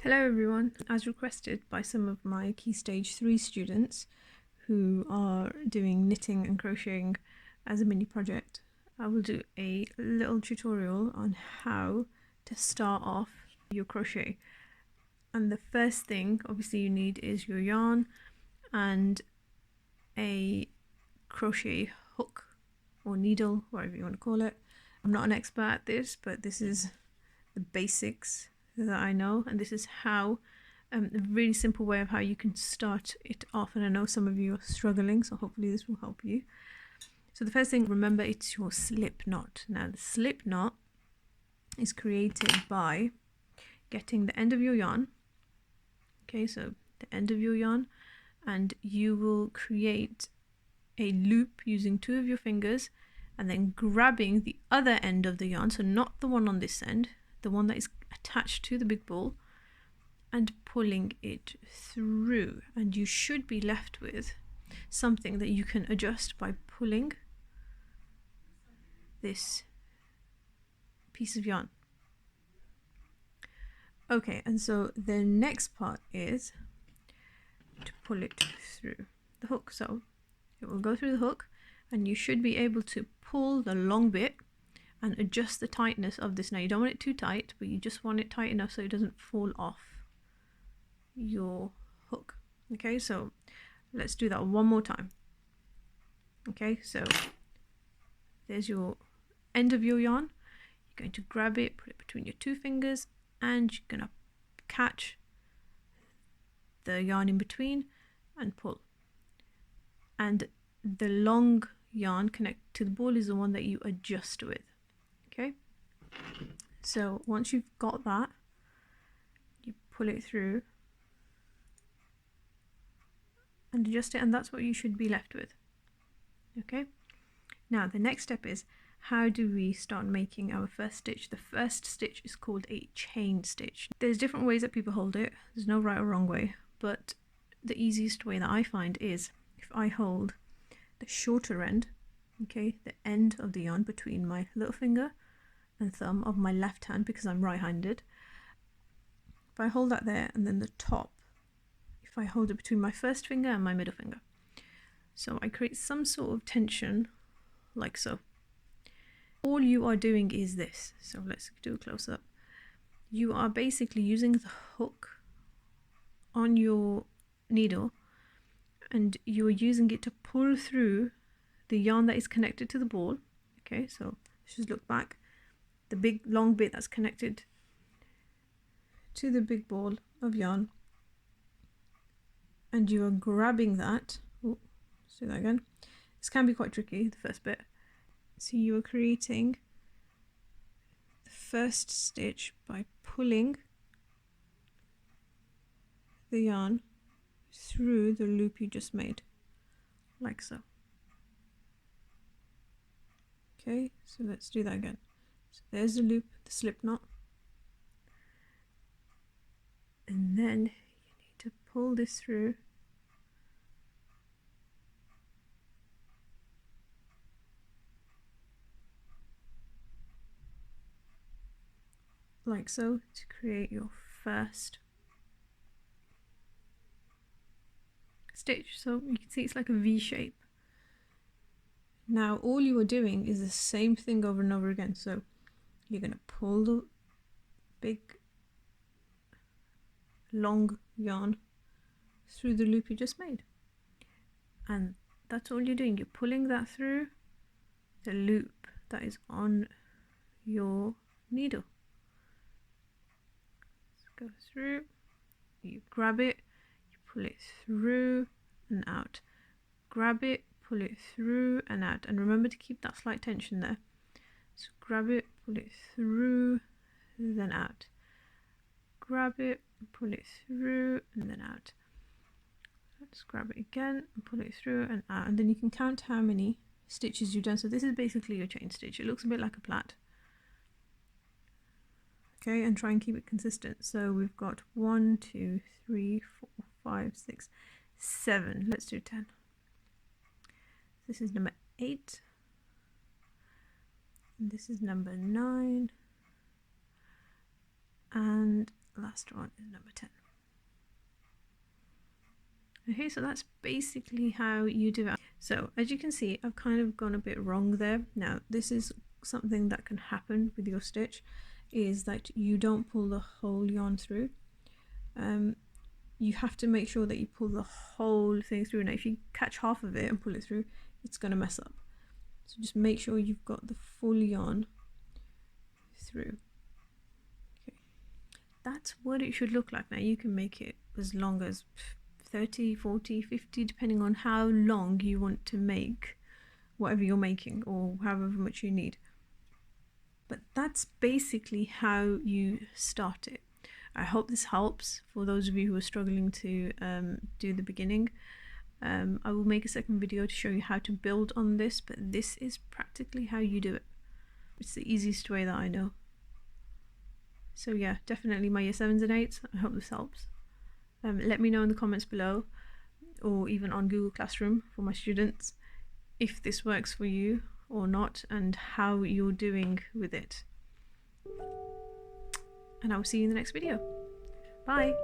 Hello everyone. As requested by some of my Key Stage 3 students who are doing knitting and crocheting as a mini project, I will do a little tutorial on how to start off your crochet. And the first thing obviously you need is your yarn and a crochet hook or needle, whatever you want to call it. I'm not an expert at this, but this is the basics that I know, and this is how a really simple way of how you can start it off. And I know some of you are struggling, so hopefully this will help you. So the first thing, remember, it's your slip knot. Now the slip knot is created by getting the end of your yarn, okay, so the end of your yarn, and you will create a loop using two of your fingers and then grabbing the other end of the yarn, so not the one on this end, the one that is attached to the big ball, and pulling it through, and you should be left with something that you can adjust by pulling this piece of yarn. Okay, and so the next part is to pull it through the hook. So it will go through the hook and you should be able to pull the long bit and adjust the tightness of this. Now you don't want it too tight, but you just want it tight enough so it doesn't fall off your hook. Okay, so let's do that one more time. Okay, so there's your end of your yarn. You're going to grab it, put it between your two fingers, and you're going to catch the yarn in between and pull. And the long yarn connected to the ball is the one that you adjust with. Okay, so once you've got that, you pull it through and adjust it, and that's what you should be left with. Okay, now the next step is, how do we start making our first stitch? The first stitch is called a chain stitch. There's different ways that people hold it, there's no right or wrong way, but the easiest way that I find is if I hold the shorter end, okay, the end of the yarn between my little finger and thumb of my left hand, because I'm right-handed. If I hold that there, and then the top, if I hold it between my first finger and my middle finger, so I create some sort of tension like so. All you are doing is this, so let's do a close-up. You are basically using the hook on your needle and you are using it to pull through the yarn that is connected to the ball. Okay, so let's just look back. The big long bit that's connected to the big ball of yarn, and you are grabbing that. Oh, let's do that again. This can be quite tricky, the first bit. So you are creating the first stitch by pulling the yarn through the loop you just made, like so. Okay, so let's do that again. So there's the loop, the slip knot, and then you need to pull this through like so to create your first stitch. So you can see it's like a V shape. Now all you are doing is the same thing over and over again. So you're going to pull the big long yarn through the loop you just made, and that's all you're doing. You're pulling that through the loop that is on your needle. Let's go through, you grab it, you pull it through and out, grab it, pull it through and out, and remember to keep that slight tension there. So grab it, pull it through, then out, grab it, pull it through and then out. Let's grab it again and pull it through and out, and then you can count how many stitches you've done. So this is basically your chain stitch. It looks a bit like a plait. Okay, and try and keep it consistent. So we've got 1, 2, 3, 4, 5, 6, 7. Let's do 10. This is number 8. And this is number 9. And last one is number 10. Okay, so that's basically how you do it. So as you can see, I've kind of gone a bit wrong there. Now this is something that can happen with your stitch, is that you don't pull the whole yarn through. You have to make sure that you pull the whole thing through. Now if you catch half of it and pull it through, it's going to mess up. So just make sure you've got the full yarn through. Okay, that's what it should look like. Now you can make it as long as 30, 40, 50, depending on how long you want to make whatever you're making, or however much you need. But that's basically how you start it. I hope this helps for those of you who are struggling to do the beginning. I will make a second video to show you how to build on this, but this is practically how you do it. It's the easiest way that I know. So yeah, definitely my year 7s and 8s, I hope this helps. Let me know in the comments below, or even on Google Classroom for my students, if this works for you or not, and how you're doing with it. And I will see you in the next video. Bye!